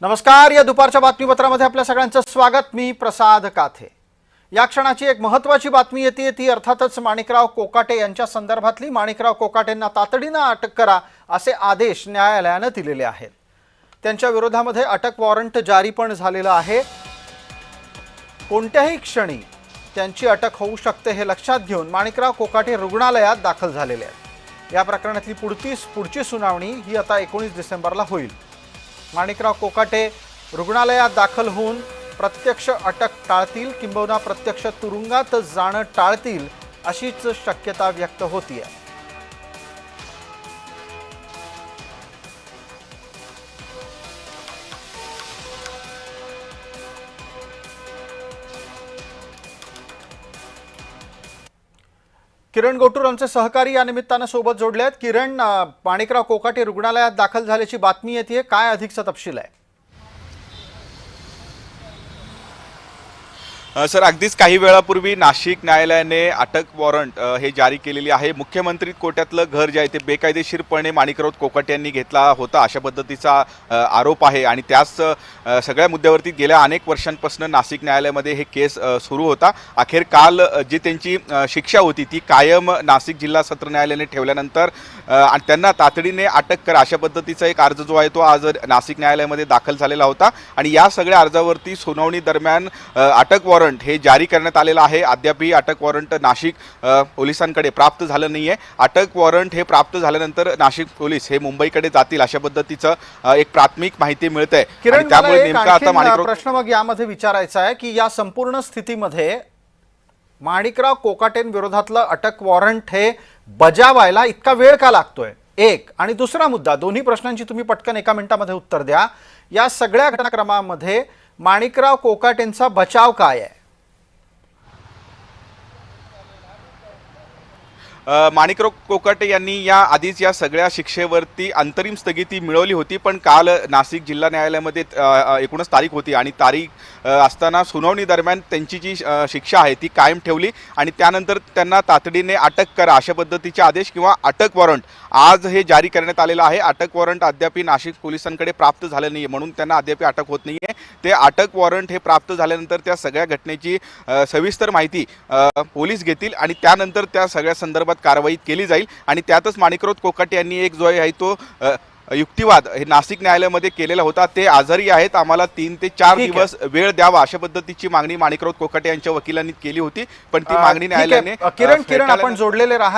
नमस्कार। या दुपारच्या बातमीपत्रामध्ये आपल्या सगळ्यांचं स्वागत। मी प्रसाद काथे। या क्षणाची एक महत्त्वाची बातमी येते ती अर्थातच माणिकराव कोकाटे यांच्या संदर्भातली। माणिकराव कोकाटेंना तातडीने अटक करा असे आदेश न्यायालयाने दिलेले आहेत। त्यांच्या विरोधामध्ये अटक वॉरंट जारी पण झालेलं आहे। कोणत्याही क्षणी त्यांची अटक होऊ शकते हे लक्षात घेऊन माणिकराव कोकाटे रुग्णालयात दाखल झालेले आहेत। या प्रकरणातली पुढची सुनावणी ही आता 19 डिसेंबरला होईल। माणिकराव कोकाटे रुग्णालयात दाखल होऊन प्रत्यक्ष अटक टाळतील किंबहुना प्रत्यक्ष तुरुंगात जाणं टाळतील अशीच शक्यता व्यक्त होतीये। किरण गोटूर आमचे सहकारी या निमित्ताने सोबत जोडले आहेत। किरण, माणिकराव कोकाटे रुग्णालयात दाखल झाल्याची बातमी येते, काय अधिकचा तपशील आहे? सर, अगदीच काही वेळापूर्वी नाशिक न्यायालयाने अटक वॉरंट हे जारी केलेली आहे। मुख्यमंत्री कोट्यातलं घर जे आहे ते बेकायदेशीरपणे माणिकराव कोकाटे यांनी घेतला होता अशा पद्धतीचा आरोप आहे आणि त्याच सगळ्या मुद्द्यावरती गेल्या अनेक वर्षांपासून नाशिक न्यायालयामध्ये हे केस सुरू होता। अखेर काल जी त्यांची शिक्षा होती ती कायम नाशिक जिल्हा सत्र न्यायालयाने ठेवल्यानंतर त्यांना तातडीने अटक करा अशा पद्धतीचा एक अर्ज जो आहे तो आज नाशिक न्यायालयामध्ये दाखल झालेला होता आणि या सगळ्या अर्जावरती सुनावणी दरम्यान अटक वॉरंट हे जारी करण्यात आलेलं आहे। अद्यापही अटक वॉरंट नाशिक पोलिसांकडे प्राप्त झालं नाहीये। अटक वॉरंट हे प्राप्त झाल्यानंतर नाशिक पोलीस हे मुंबईकडे जातील अशा पद्धतीचं एक प्राथमिक माहिती मिळते। त्यामुळे नेमका आता माणिकराव प्रश्न मग यामध्ये विचारायचा आहे की या संपूर्ण स्थितीमध्ये माणिकराव कोकाटेंविरोधातलं अटक वॉरंट हे बजावायला इतका वेळ का लागतोय? एक आणि दुसरा मुद्दा, दोन्ही प्रश्नांची तुम्ही पटकन एका मिनिटामध्ये उत्तर द्या। या सगळ्या घटनाक्रमामध्ये माणिकराव कोकाटेंचा बचाव काय आहे? माणिकराव कोकाटे यांनी या आधीच या सगळ्या शिक्षेवरती अंतरिम स्थगिती मिळवली होती, पण काल नाशिक जिल्हा न्यायालयामध्ये 19 तारीख होती आणि तारीख असताना सुनावणी दरम्यान त्यांची जी शिक्षा आहे ती कायम ठेवली आणि त्यानंतर त्यांना तातडीने अटक करा अशा पद्धतीचे आदेश किंवा अटक वॉरंट आज हे जारी करण्यात आलेलं आहे। अटक वॉरंट अद्याप नाशिक पोलिसांकडे प्राप्त झालं नाहीये म्हणून त्यांना अद्याप अटक होत नाहीये। ते अटक वॉरंट हे प्राप्त झाल्यानंतर त्या सगळ्या घटनेची सविस्तर माहिती पोलीस घेतील आणि त्यानंतर त्या सगळ्या संदर्भात कारवाई केली जाईल आणि त्यातच माणिकराव कोकाटे यांनी एक जो आहे तो युक्तिवाद हे नाशिक न्यायालयामध्ये केलेला होता। ते आजारी आहेत, आम्हाला 3 ते 4 दिवस वेळ द्यावा अशा पद्धतीची मागणी माणिकराव कोकाटे यांच्या वकिलांनी केली होती, पण ती मागणी न्यायालयाने किरण आपण जोडलेले राहा।